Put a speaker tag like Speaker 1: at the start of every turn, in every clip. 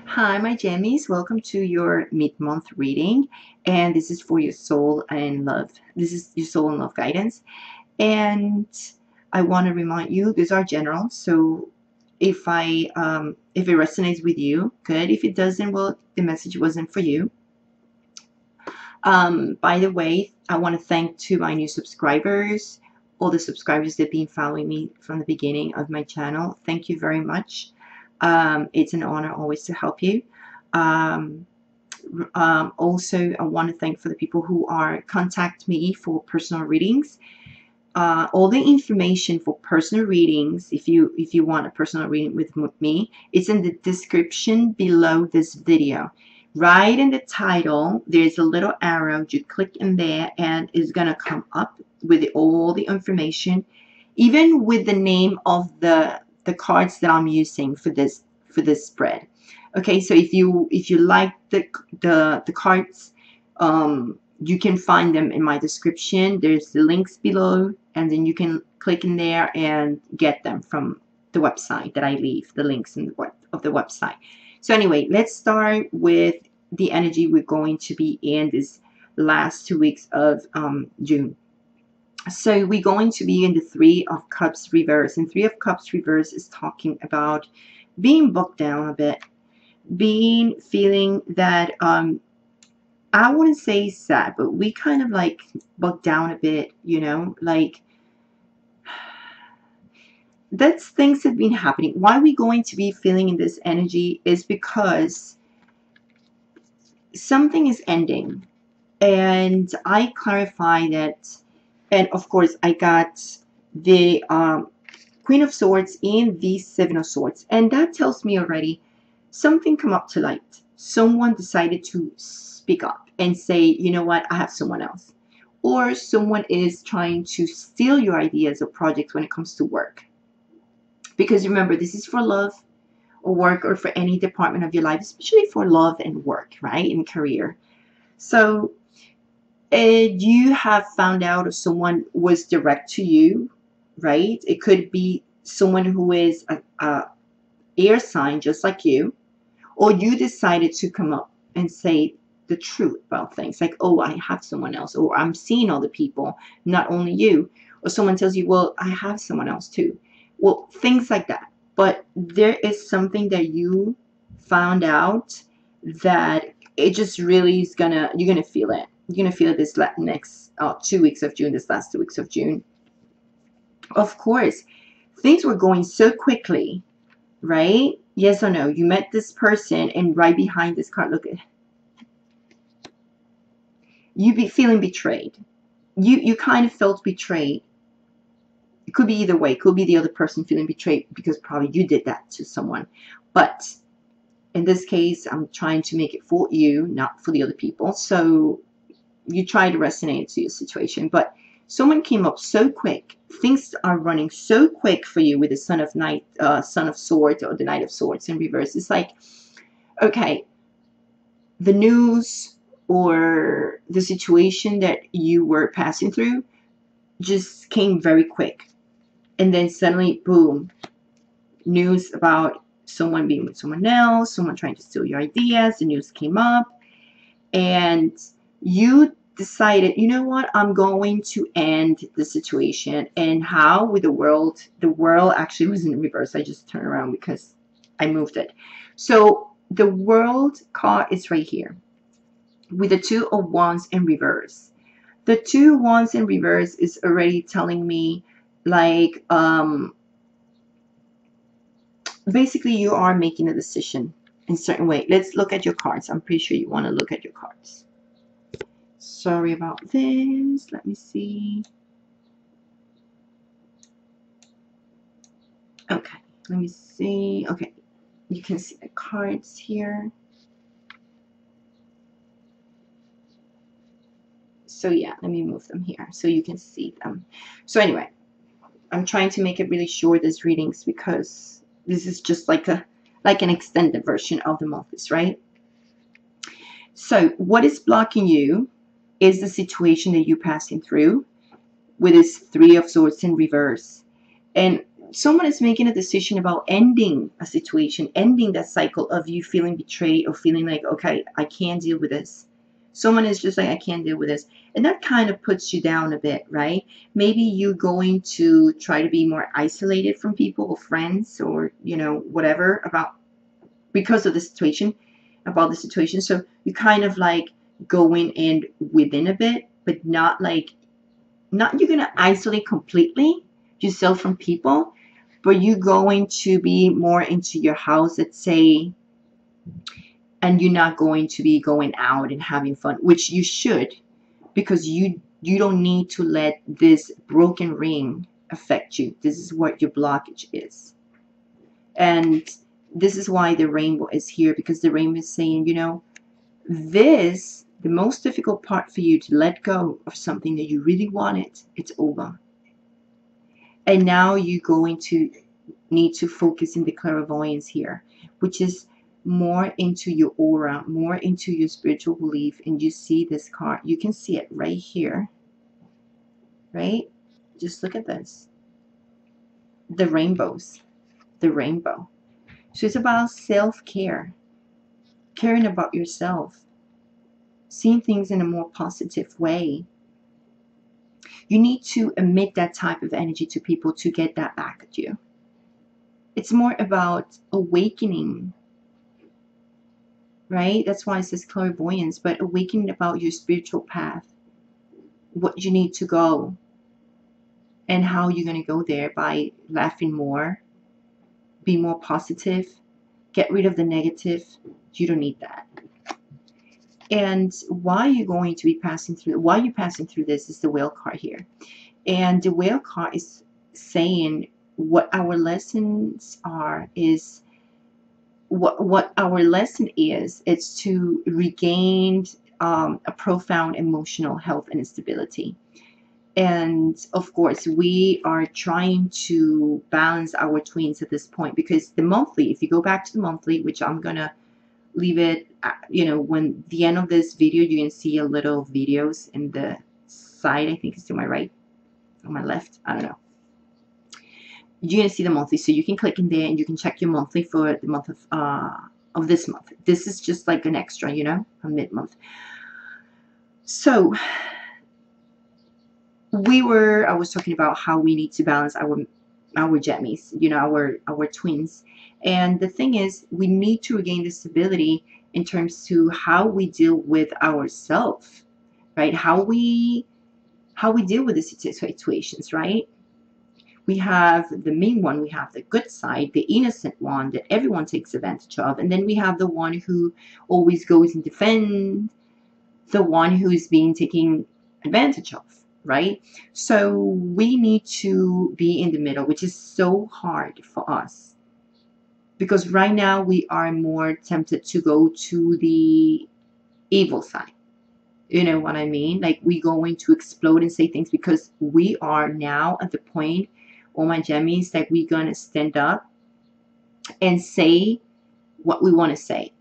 Speaker 1: Hi, my jammies. Welcome to your mid-month reading, and this is for your soul and love. This is your soul and love guidance, and I want to remind you these are general. So if it resonates with you, good. If it doesn't, well, the message wasn't for you. By the way, I want to thank to my new subscribers, all the subscribers that have been following me from the beginning of my channel. Thank you very much. It's an honor always to help you. Um, Also, I want to thank for the people who are contact me for personal readings. All the information for personal readings, if you want a personal reading with me, it's in the description below this video. Right in the title, there's a little arrow. You click in there, and it's gonna come up with all the information, even with the name of the cards that I'm using for this spread. Okay, so if you like the cards, you can find them in my description. There's the links below, and then you can click in there and get them from the website that I leave the links in the website. So anyway, let's start with the energy we're going to be in this last 2 weeks of June. So we're going to be in the Three of Cups reverse, and Three of Cups reverse is talking about being bogged down a bit, feeling that I wouldn't say sad, but we kind of like bogged down a bit, you know, like that's things have been happening. Why we're going to be feeling in this energy is because something is ending, and I clarify that. And of course, I got the Queen of Swords and the Seven of Swords, and that tells me already something come up to light. Someone decided to speak up and say, you know what, I have someone else. Or someone is trying to steal your ideas or projects when it comes to work. Because remember, this is for love or work, or for any department of your life, especially for love and work, right, and career. So you have found out if someone was direct to you, right? It could be someone who is a air sign just like you, or you decided to come up and say the truth about things, like, oh, I have someone else, or I'm seeing other people, not only you. Or someone tells you, well, I have someone else too. Well, things like that. But there is something that you found out that it just really is you're gonna feel it. You're gonna feel it this next 2 weeks of June, this last 2 weeks of June. Of course, things were going so quickly, right? Yes or no? You met this person, and right behind this card, look at you, be feeling betrayed. You kind of felt betrayed. It could be either way. It could be the other person feeling betrayed because probably you did that to someone. But in this case, I'm trying to make it for you, not for the other people. So you try to resonate to your situation. But someone came up so quick. Things are running so quick for you with the Son of Swords, or the Knight of Swords in reverse. It's like, okay, the news or the situation that you were passing through just came very quick. And then suddenly, boom, news about someone being with someone else, someone trying to steal your ideas. The news came up, and you decided, you know what, I'm going to end the situation. And how? With the world. The world actually was in reverse. I just turned around because I moved it. So the world card is right here with the Two of Wands in reverse. The Two of Wands in reverse is already telling me, like, basically you are making a decision in a certain way. Let's look at your cards. I'm pretty sure you want to look at your cards. Sorry about this. Let me see. Okay, let me see. Okay, you can see the cards here. So yeah, let me move them here so you can see them. So anyway, I'm trying to make it really short, this readings, because this is just like an extended version of the months, right? So what is blocking you is the situation that you're passing through with this Three of Swords in reverse. And someone is making a decision about ending a situation, ending that cycle of you feeling betrayed or feeling like, okay, I can't deal with this. Someone is just like, I can't deal with this. And that kind of puts you down a bit, right? Maybe you're going to try to be more isolated from people or friends or, you know, whatever about because of the situation, about the situation. So you kind of like going in within a bit, but not like, not you're going to isolate completely yourself from people, but you're going to be more into your house, let's say, and you're not going to be going out and having fun, which you should, because you don't need to let this broken ring affect you. This is what your blockage is. And this is why the rainbow is here, because the rainbow is saying, you know, this, the most difficult part for you to let go of something that you really wanted, it's over. And now you're going to need to focus in the clairvoyance here, which is more into your aura, more into your spiritual belief. And you see this card, you can see it right here, right? Just look at this, the rainbows, the rainbow. So it's about self-care, caring about yourself, seeing things in a more positive way. You need to emit that type of energy to people to get that back at you. It's more about awakening, right? That's why it says clairvoyance, but awakening about your spiritual path, what you need to go, and how you're going to go there by laughing more, be more positive, get rid of the negative. You don't need that. And why you're going to be passing through, why you're passing through this is the whale card here. And the whale card is saying what our lessons are, is what our lesson is, it's to regain a profound emotional health and stability. And of course, we are trying to balance our twins at this point, because the monthly, if you go back to the monthly, which I'm gonna leave it, you know, when the end of this video, you can see a little videos in the side. I think it's to my right or my left, I don't know. You're gonna see the monthly, so you can click in there and you can check your monthly for the month of this month. This is just like an extra, you know, a mid-month. So I was talking about how we need to balance our Gemmies, you know, our twins. And the thing is, we need to regain the stability in terms to how we deal with ourselves, right? How we deal with the situations, right? We have the mean one, we have the good side, the innocent one that everyone takes advantage of, and then we have the one who always goes and defends, the one who's being taken advantage of, right? So we need to be in the middle, which is so hard for us, because right now we are more tempted to go to the evil side. You know what I mean? Like, we going to explode and say things, because we are now at the point, all my Gemmies, that we're gonna stand up and say what we want to say.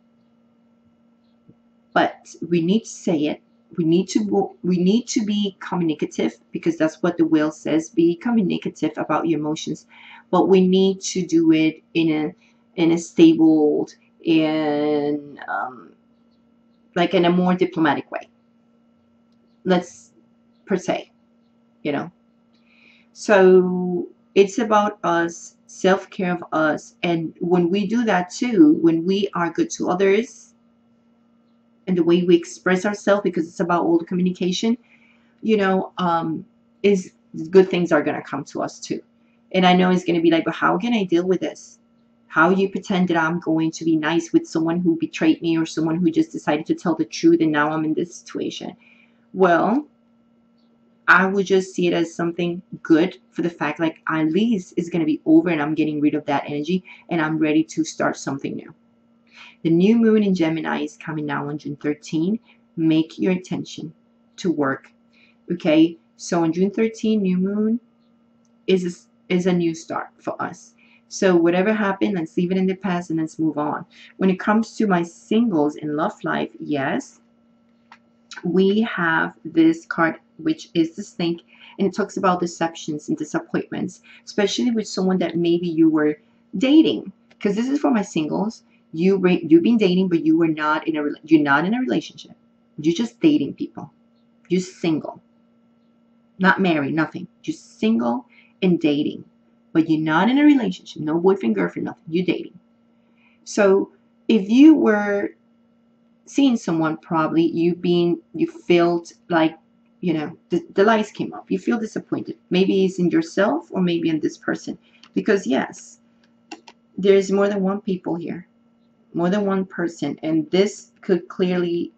Speaker 1: But we need to say it. We need to be communicative, because that's what the whale says. Be communicative about your emotions, but we need to do it in a stable and like in a more diplomatic way. Let's per se, you know. So it's about us, self-care of us, and when we do that too, when we are good to others, and the way we express ourselves, because it's about all the communication, you know, is good things are going to come to us too. And I know it's going to be like, but how can I deal with this? How you pretend that I'm going to be nice with someone who betrayed me, or someone who just decided to tell the truth and now I'm in this situation? Well, I would just see it as something good, for the fact like at least it's going to be over and I'm getting rid of that energy and I'm ready to start something new. The new moon in Gemini is coming now on June 13. Make your intention to work. Okay, so on June 13, new moon is a new start for us. So whatever happened, let's leave it in the past and let's move on. When it comes to my singles in love life, yes, we have this card, which is the snake, And it talks about deceptions and disappointments, especially with someone that maybe you were dating. Because this is for my singles. You've been dating, but you're not in a relationship. You're just dating people. You're single, not married, nothing. Just single and dating, but you're not in a relationship. No boyfriend, girlfriend, nothing. You're dating. So if you were seeing someone, probably you felt like, the lights came up. You feel disappointed. Maybe it's in yourself or maybe in this person. Because yes, there's more than one people here, more than one person, and this could clearly,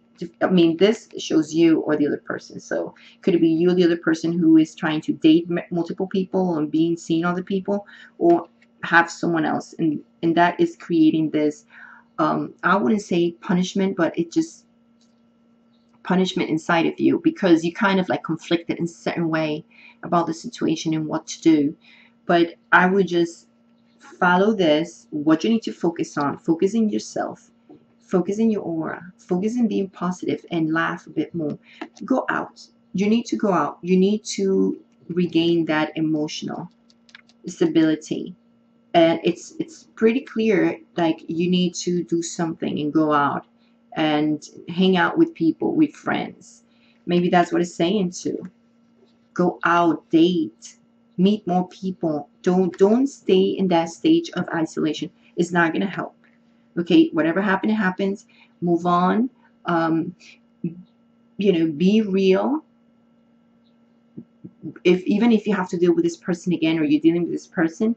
Speaker 1: this shows you or the other person. So could it be you or the other person who is trying to date multiple people and being seen other people, or have someone else, and that is creating this, I wouldn't say punishment, but it just punishment inside of you, because you kind of like conflicted in a certain way about the situation and what to do. But I would just follow this, what you need to focus on. Focus in yourself, focus in your aura, focus in being positive, and laugh a bit more. Go out. You need to go out. You need to regain that emotional stability. And it's pretty clear, like, you need to do something and go out and hang out with people, with friends. Maybe that's what it's saying too. Go out, date, meet more people. Don't stay in that stage of isolation. It's not going to help. Okay, whatever happened, happens. Move on. Be real. Even if you have to deal with this person again, or you're dealing with this person,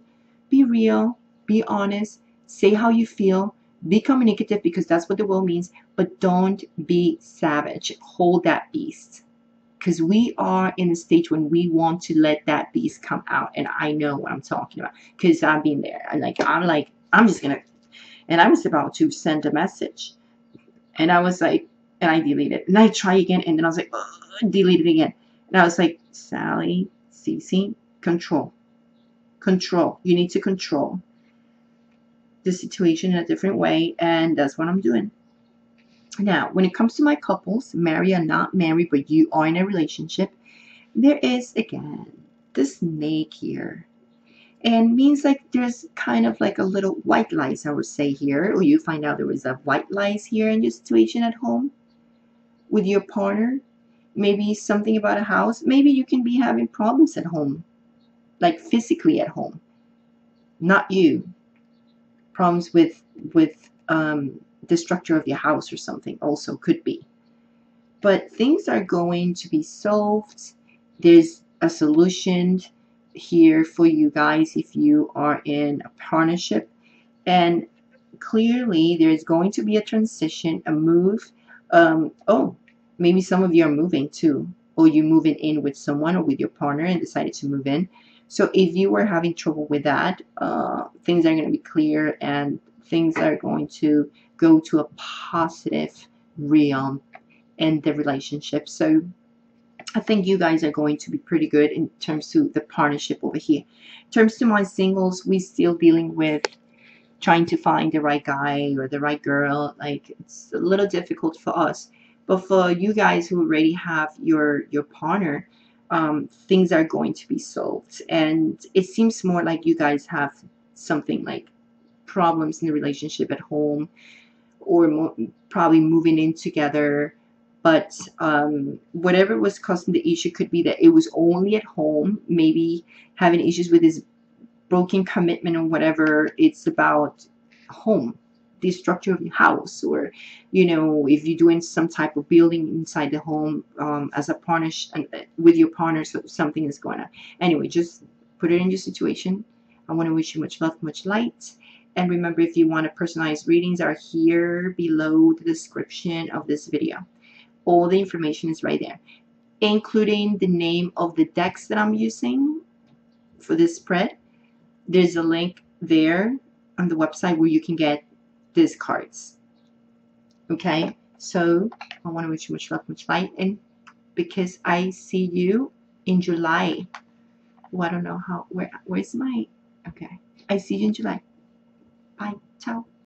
Speaker 1: be real, be honest, say how you feel, be communicative, because that's what the will means, but don't be savage. Hold that beast, because we are in a stage when we want to let that beast come out. And I know what I'm talking about, because I've been there. And I'm just gonna, and I was about to send a message, and I was like, and I deleted it, and I try again, and then I was like, delete it again, and I was like, Sally, Cece, control. You need to control the situation in a different way, and that's what I'm doing. Now, when it comes to my couples, married or not married, but you are in a relationship, there is, again, the snake here. And means like there's kind of like a little white lies, I would say, here. Or you find out there was a white lies here in your situation at home with your partner. Maybe something about a house. Maybe you can be having problems at home, like physically at home. Not you. Problems with the structure of your house or something also could be. But things are going to be solved. There's a solution here for you guys if you are in a partnership. And clearly there's going to be a transition, a move. Maybe some of you are moving too, or you're moving in with someone or with your partner and decided to move in. So if you were having trouble with that, things are going to be clear, and things are going to go to a positive realm in the relationship. So I think you guys are going to be pretty good in terms of the partnership over here. In terms to my singles, we're still dealing with trying to find the right guy or the right girl. Like, it's a little difficult for us. But for you guys who already have your partner, things are going to be solved. And it seems more like you guys have something like problems in the relationship at home, or probably moving in together. But whatever was causing the issue could be that it was only at home, maybe having issues with his broken commitment or whatever. It's about home, the structure of your house, or if you're doing some type of building inside the home as a partner with your partner, so something is going on. Anyway, just put it in your situation. I want to wish you much love, much light. And remember, if you want a personalized readings, are here below the description of this video. All the information is right there, including the name of the decks that I'm using for this spread. There's a link there on the website where you can get these cards. Okay, so I want to wish you much love, much light, and because I see you in July. Oh, I don't know where's my, okay, I see you in July. Bye, ciao.